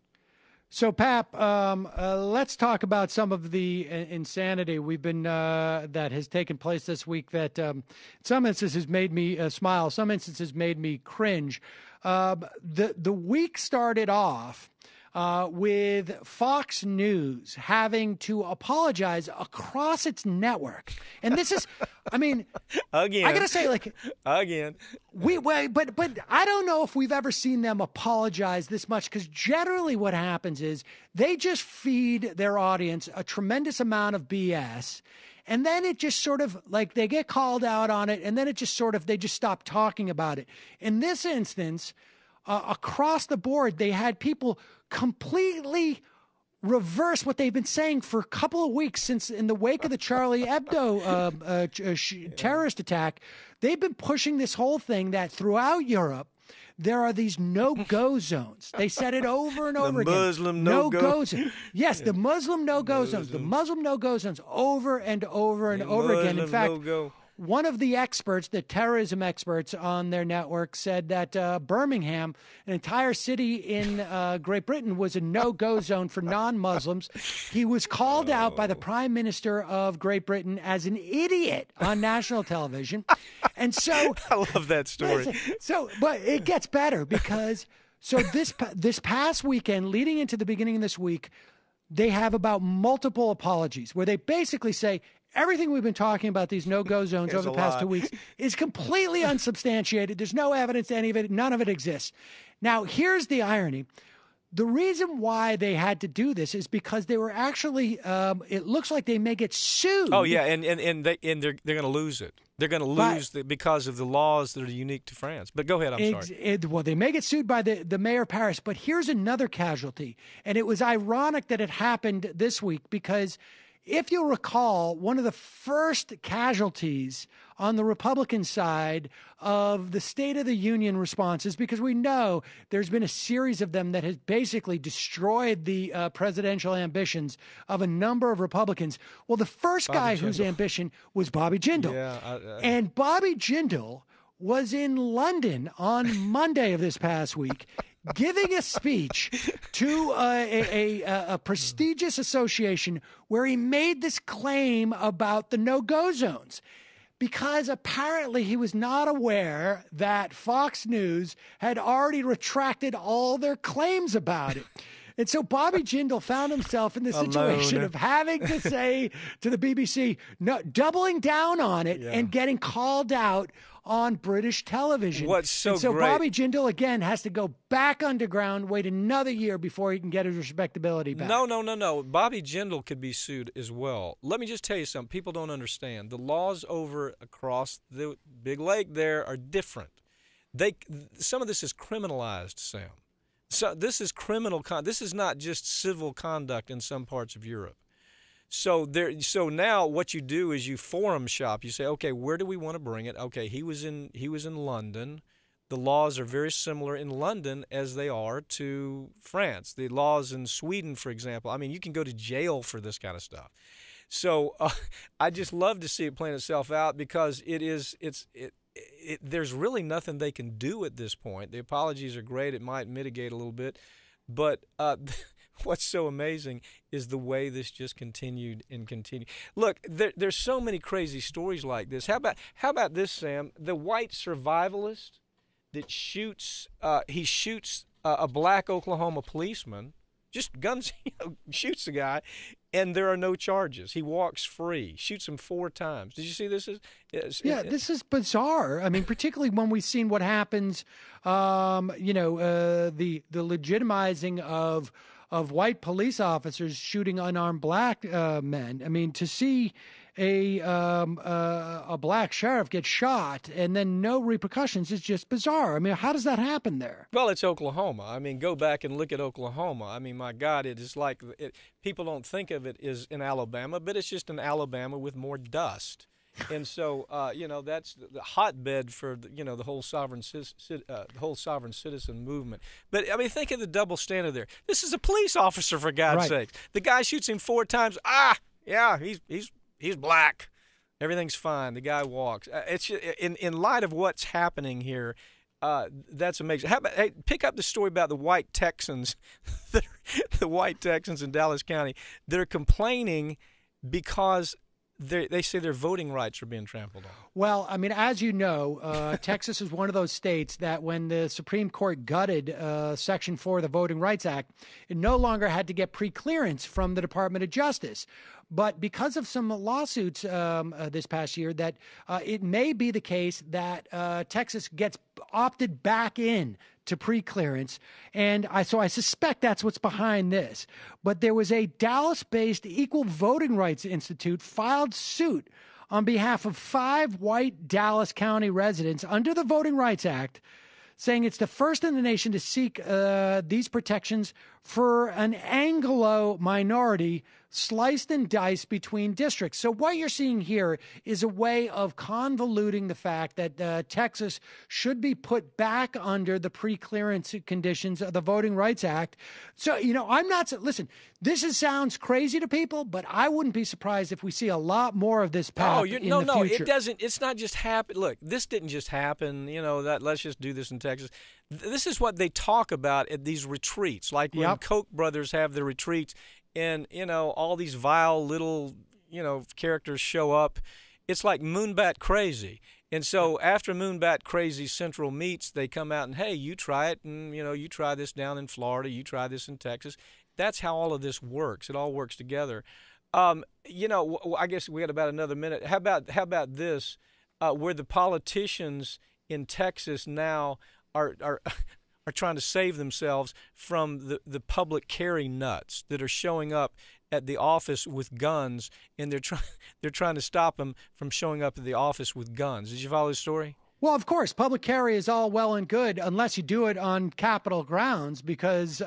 So, Pap, let's talk about some of the insanity we've been that has taken place this week. That in some instances made me smile, some instances made me cringe. The week started off with Fox News having to apologize across its network, and this is, I mean, again, I gotta say, again, but I don't know if we've ever seen them apologize this much, because generally what happens is they just feed their audience a tremendous amount of BS. And then it just sort of they get called out on it, and then it just they just stop talking about it. In this instance, across the board, they had people completely reverse what they've been saying for a couple of weeks since in the wake of the Charlie Hebdo terrorist attack. They've been pushing this whole thing that throughout Europe, there are these no-go zones. They said it over and over again. The Muslim no-go zones. Yes, the Muslim no-go zones. The Muslim no-go zones over and over and over again. In fact, one of the experts, the terrorism experts on their network, said that Birmingham, an entire city in Great Britain, was a no-go zone for non-Muslims. He was called out by the Prime Minister of Great Britain as an idiot on national television. And so I love that story. But it gets better, because this past weekend, leading into the beginning of this week, they have about multiple apologies where they basically say, everything we've been talking about, these no-go zones over the past 2 weeks, is completely unsubstantiated. There's no evidence to any of it. None of it exists. Now, here's the irony. The reason why they had to do this is because they were actually, it looks like they may get sued. Oh, yeah, and they're going to lose it. They're going to lose because of the laws that are unique to France. But go ahead, I'm sorry. Well, they may get sued by the mayor of Paris, but here's another casualty. And it was ironic that it happened this week because if you'll recall, one of the first casualties on the Republican side of the State of the Union responses, because we know there's been a series of them that has basically destroyed the presidential ambitions of a number of Republicans. Well, the first guy whose ambition was Bobby Jindal. Yeah, and Bobby Jindal was in London on Monday of this past week giving a speech to a prestigious association where he made this claim about the no-go zones. Because apparently he was not aware that Fox News had already retracted all their claims about it. And so Bobby Jindal found himself in the situation of having to say to the BBC, no, doubling down on it and getting called out on British television. What's so great. Bobby Jindal, again, has to go back underground, wait another year before he can get his respectability back. No. Bobby Jindal could be sued as well. Let me just tell you something. People don't understand. The laws over across the Big Lake there are different. Some of this is criminalized, Sam. So this is criminal. This is not just civil conduct in some parts of Europe. So now what you do is you forum shop. You say, okay, where do we want to bring it? Okay, he was in London. The laws are very similar in London as they are to France. The laws in Sweden, for example, I mean, you can go to jail for this kind of stuff. So I just love to see it playing itself out because there's really nothing they can do at this point. The apologies are great. It might mitigate a little bit. But what's so amazing is the way this just continued and continued. Look, there's so many crazy stories like this. How about this, Sam? The white survivalist that shoots a black Oklahoma policeman, just guns, shoots the guy, and there are no charges. He walks free, shoots him 4 times. Did you see this? This is bizarre. I mean, particularly when we've seen what happens, the legitimizing of white police officers shooting unarmed black men. I mean, to see a black sheriff get shot and then no repercussions is just bizarre. I mean, how does that happen there? Well, it's Oklahoma. I mean, go back and look at Oklahoma. I mean, my God, it is like people don't think of it as in Alabama, but it's just in Alabama with more dust. And so, that's the hotbed for the whole sovereign citizen movement. But I mean, think of the double standard there. This is a police officer, for God's sake. The guy shoots him 4 times. He's black. Everything's fine. The guy walks. It's in light of what's happening here. That's amazing. How about pick up the story about the white Texans, the white Texans in Dallas County. They're complaining because they say their voting rights are being trampled on. Well, I mean, as you know, Texas is one of those states that when the Supreme Court gutted Section 4 of the Voting Rights Act, it no longer had to get pre-clearance from the Department of Justice. But because of some lawsuits this past year, that it may be the case that Texas gets opted back in to pre-clearance, and I suspect that's what's behind this. But there was a Dallas-based Equal Voting Rights Institute filed suit on behalf of 5 white Dallas County residents under the Voting Rights Act, saying it's the first in the nation to seek these protections for an Anglo minority sliced and diced between districts. So what you're seeing here is a way of convoluting the fact that Texas should be put back under the pre-clearance conditions of the Voting Rights Act. So, I'm not, listen, sounds crazy to people, but I wouldn't be surprised if we see a lot more of this path in the future. It doesn't. It's not just happen. Look, this didn't just happen, let's just do this in Texas. This is what they talk about at these retreats, like when Koch brothers have their retreats and, all these vile little, characters show up. It's like Moonbat Crazy. And so after Moonbat Crazy Central meets, they come out and, hey, you try it, and, you try this down in Florida, you try this in Texas. That's how all of this works. It all works together. I guess we got about another minute. How about this, where the politicians in Texas now are trying to save themselves from the public carry nuts that are showing up at the office with guns, and they're trying to stop them from showing up at the office with guns. Did you follow the story? Well, of course, public carry is all well and good unless you do it on Capitol grounds, because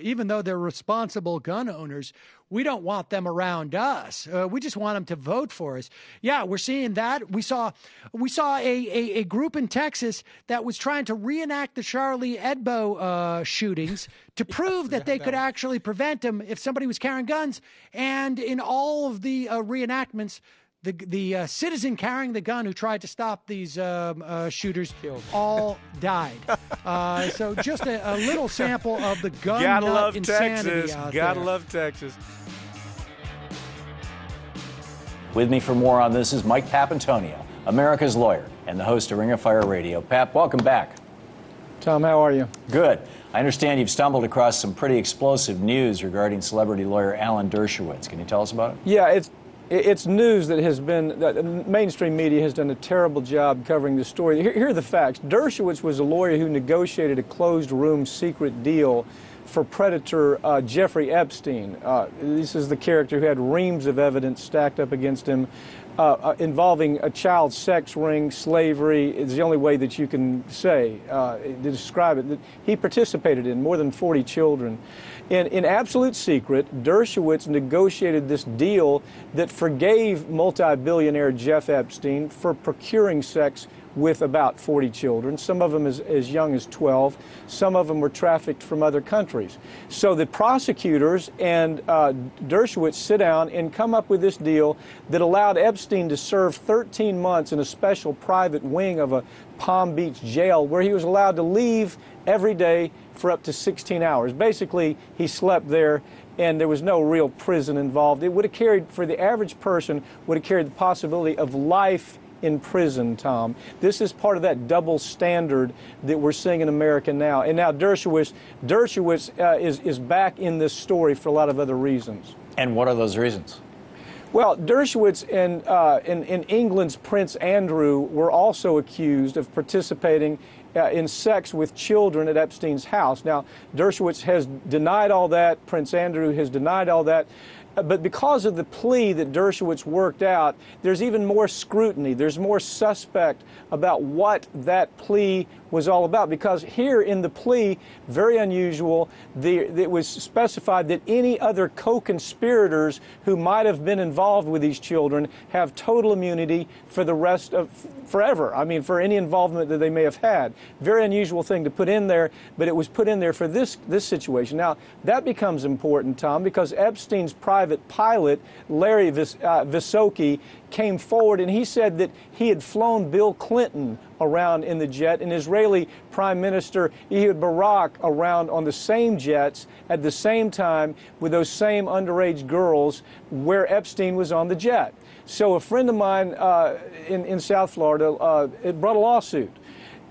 even though they're responsible gun owners, we don't want them around us. We just want them to vote for us. Yeah, we're seeing that. We saw a group in Texas that was trying to reenact the Charlie Hebdo shootings to prove that they could actually prevent them if somebody was carrying guns. And in all of the reenactments, the citizen carrying the gun who tried to stop these shooters all died. So just a little sample of the gun nut insanity out there. Gotta love Texas. With me for more on this is Mike Papantonio, America's lawyer and the host of Ring of Fire Radio. Pap, welcome back. Tom, how are you? Good. I understand you've stumbled across some pretty explosive news regarding celebrity lawyer Alan Dershowitz. Can you tell us about it? Yeah, it's news that mainstream media has done a terrible job covering the story. Here are the facts. Dershowitz was a lawyer who negotiated a closed-room secret deal for predator Jeffrey Epstein. This is the character who had reams of evidence stacked up against him involving a child sex ring, slavery. Is the only way that you can say to describe it. That he participated in more than 40 children. In absolute secret, Dershowitz negotiated this deal that forgave multi-billionaire Jeff Epstein for procuring sex with about 40 children, some of them as young as 12. Some of them were trafficked from other countries. So the prosecutors and Dershowitz sit down and come up with this deal that allowed Epstein to serve 13 months in a special private wing of a Palm Beach jail where he was allowed to leave every day for up to 16 hours. Basically, he slept there and there was no real prison involved. It would have carried, for the average person, would have carried the possibility of life in prison, Tom. This is part of that double standard that we're seeing in America now. And now Dershowitz is back in this story for a lot of other reasons. And what are those reasons? Well, Dershowitz and England's Prince Andrew were also accused of participating in sex with children at Epstein's house. Now, Dershowitz has denied all that. Prince Andrew has denied all that. But because of the plea that Dershowitz worked out, there's even more scrutiny. There's more suspect about what that plea was all about. Because here in the plea, very unusual, it was specified that any other co-conspirators who might have been involved with these children have total immunity for the rest of forever. I mean, for any involvement that they may have had. Very unusual thing to put in there, but it was put in there for this situation. Now, that becomes important, Tom, because Epstein's private pilot, Larry Vysotsky, came forward and he said that he had flown Bill Clinton around in the jet and Israeli Prime Minister Ehud Barak around on the same jets at the same time with those same underage girls where Epstein was on the jet. So a friend of mine in South Florida it brought a lawsuit.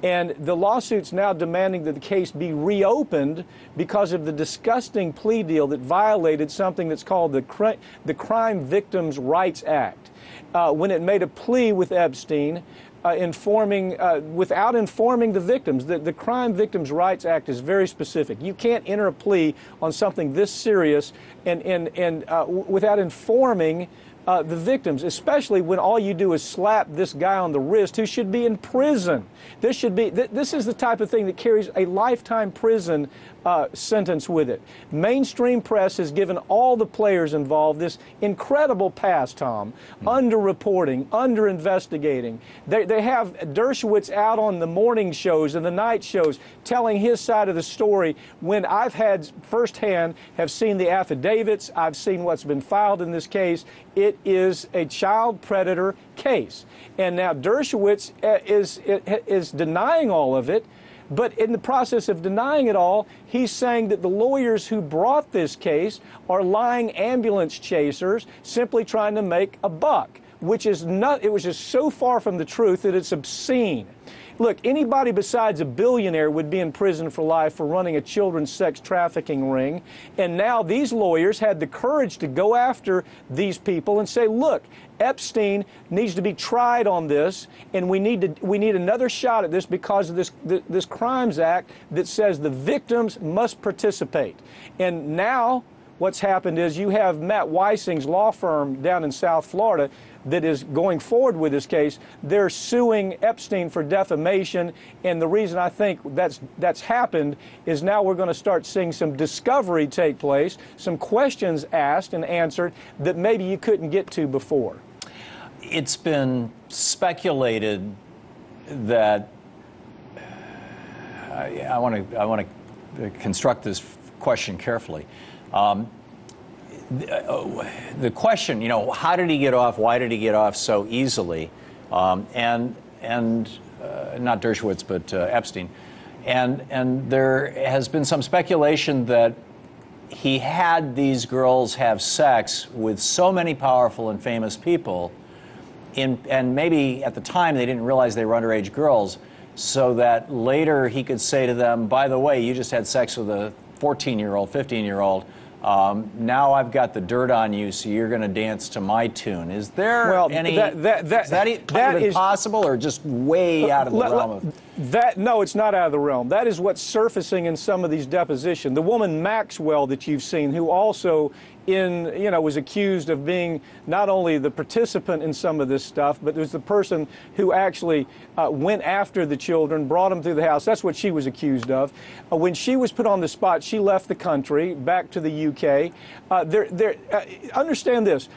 And the lawsuit's now demanding that the case be reopened because of the disgusting plea deal that violated something that's called the Crime Victims' Rights Act. When it made a plea with Epstein, without informing the victims. The Crime Victims' Rights Act is very specific. You can't enter a plea on something this serious and without informing the victims, especially when all you do is slap this guy on the wrist who should be in prison. This is the type of thing that carries a lifetime prison sentence with it. Mainstream press has given all the players involved this incredible pass, Tom, under-reporting, under-investigating. They have Dershowitz out on the morning shows and the night shows telling his side of the story when I've had firsthand, have seen the affidavits, I've seen what's been filed in this case. It is a child predator case. And now Dershowitz is denying all of it. But in the process of denying it all, he's saying that the lawyers who brought this case are lying ambulance chasers simply trying to make a buck, which is not, it was just so far from the truth that it's obscene. Look, anybody besides a billionaire would be in prison for life for running a children's sex trafficking ring. And now these lawyers had the courage to go after these people and say, look, Epstein needs to be tried on this, and we need another shot at this because of this Crimes Act that says the victims must participate. And now what's happened is you have Matt Weissing's law firm down in South Florida that is going forward with this case. They're suing Epstein for defamation, and the reason I think that's happened is now we're going to start seeing some discovery take place, some questions asked and answered that maybe you couldn't get to before. It's been speculated that I want to construct this question carefully. The question, how did he get off? Why did he get off so easily? And not Dershowitz, but Epstein. And there has been some speculation that he had these girls have sex with so many powerful and famous people, and maybe at the time they didn't realize they were underage girls, so that later he could say to them, by the way, you just had sex with a 14-year-old, 15-year-old. Now I've got the dirt on you, so you're going to dance to my tune. Is there any? That is possible, or just way out of the realm of? No, it's not out of the realm. That is what's surfacing in some of these depositions. The woman Maxwell that you've seen, who also was accused of being not only the participant in some of this stuff, but was the person who actually went after the children, brought them through the house. That's what she was accused of. When she was put on the spot, she left the country, back to the UK. Understand this.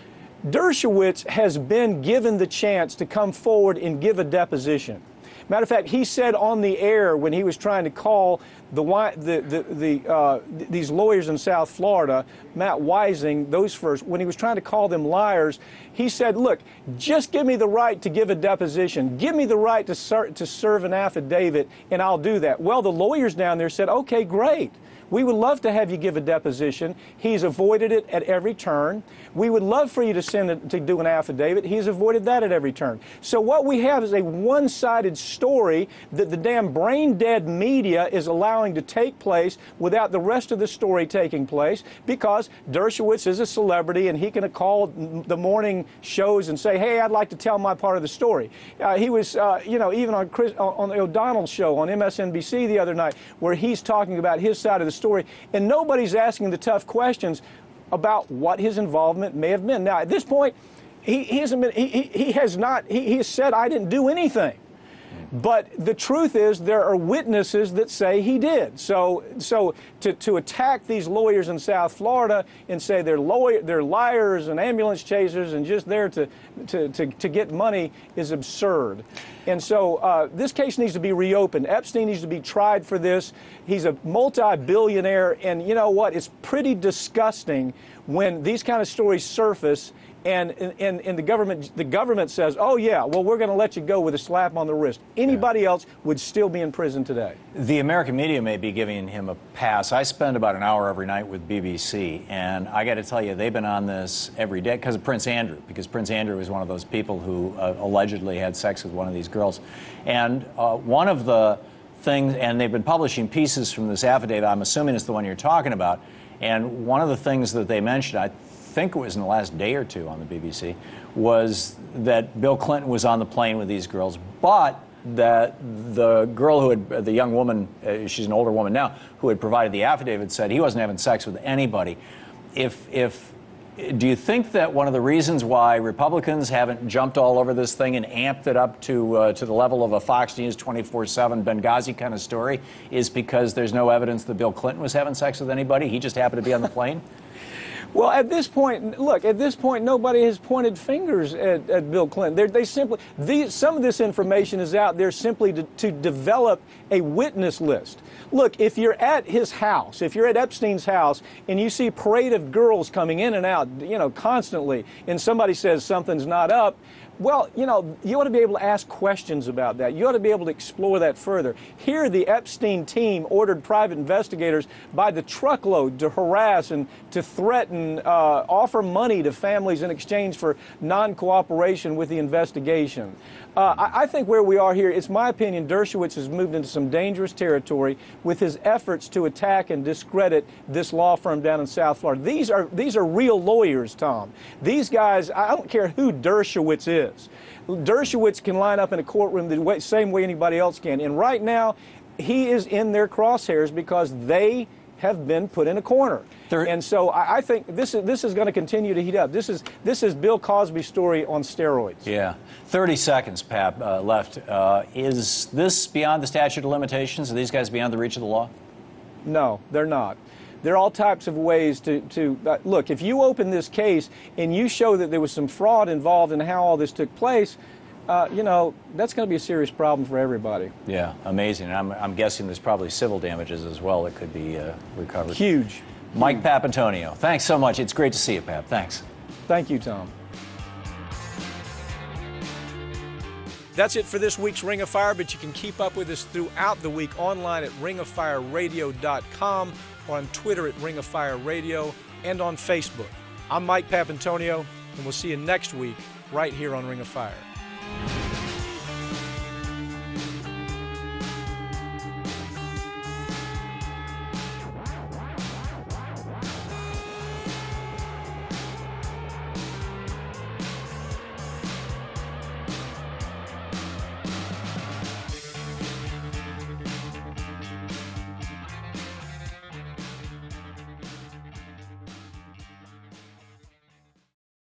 Dershowitz has been given the chance to come forward and give a deposition. Matter of fact, he said on the air when he was trying to call these lawyers in South Florida, Matt Weissing, those first, when he was trying to call them liars, he said, look, just give me the right to give a deposition. Give me the right to serve an affidavit, and I'll do that. Well, the lawyers down there said, okay, great. We would love to have you give a deposition. He's avoided it at every turn. We would love for you to do an affidavit. He's avoided that at every turn. So what we have is a one-sided story that the damn brain-dead media is allowing to take place without the rest of the story taking place, because Dershowitz is a celebrity and he can call the morning shows and say, hey, I'd like to tell my part of the story. He was, even on the O'Donnell show on MSNBC the other night, where he's talking about his side of the story, and nobody's asking the tough questions about what his involvement may have been. Now, at this point, he has said, I didn't do anything. But the truth is, there are witnesses that say he did. So to attack these lawyers in South Florida and say they're liars and ambulance chasers and just there to get money is absurd. And so this case needs to be reopened. Epstein needs to be tried for this. He's a multi-billionaire, and you know what? It's pretty disgusting when these kind of stories surface and the government says, oh yeah, well, we're going to let you go with a slap on the wrist. Anybody else would still be in prison today. The American media may be giving him a pass. I spend about an hour every night with BBC, and I got to tell you, they've been on this every day because of Prince Andrew, because Prince Andrew is one of those people who allegedly had sex with one of these girls. And one of the things, and they've been publishing pieces from this affidavit, I'm assuming it's the one you're talking about, and one of the things that they mentioned, I think it was in the last day or two on the BBC, was that Bill Clinton was on the plane with these girls, but that the girl who had, the young woman, she's an older woman now, who had provided the affidavit said he wasn't having sex with anybody. Do you think that one of the reasons why Republicans haven't jumped all over this thing and amped it up to the level of a Fox News 24/7 Benghazi kind of story is because there's no evidence that Bill Clinton was having sex with anybody? He just happened to be on the plane? Well, at this point, look, nobody has pointed fingers at Bill Clinton. Some of this information is out there simply to develop a witness list. Look, if you're at his house, if you're at Epstein's house, and you see a parade of girls coming in and out, constantly, and somebody says something's not up, Well, you know, you ought to be able to ask questions about that. You ought to be able to explore that further. Here, the Epstein team ordered private investigators by the truckload to harass and to threaten, offer money to families in exchange for non-cooperation with the investigation. I think where we are here, it's my opinion, Dershowitz has moved into some dangerous territory with his efforts to attack and discredit this law firm down in South Florida. These are real lawyers, Tom. These guys, I don't care who Dershowitz is. Dershowitz can line up in a courtroom the same way anybody else can. And right now, he is in their crosshairs because they have been put in a corner. And so I think this is going to continue to heat up. This is Bill Cosby's story on steroids. Yeah. 30 seconds, Pap, left. Is this beyond the statute of limitations? Are these guys beyond the reach of the law? No, they're not. There are all types of ways to look, if you open this case and you show that there was some fraud involved in how all this took place, you know, that's going to be a serious problem for everybody. Yeah, amazing. And I'm guessing there's probably civil damages as well that could be recovered. Huge. Mike Papantonio, thanks so much. It's great to see you, Pap. Thanks. Thank you, Tom. That's it for this week's Ring of Fire, but you can keep up with us throughout the week online at ringoffireradio.com or on Twitter at Ring of Fire Radio and on Facebook. I'm Mike Papantonio, and we'll see you next week right here on Ring of Fire.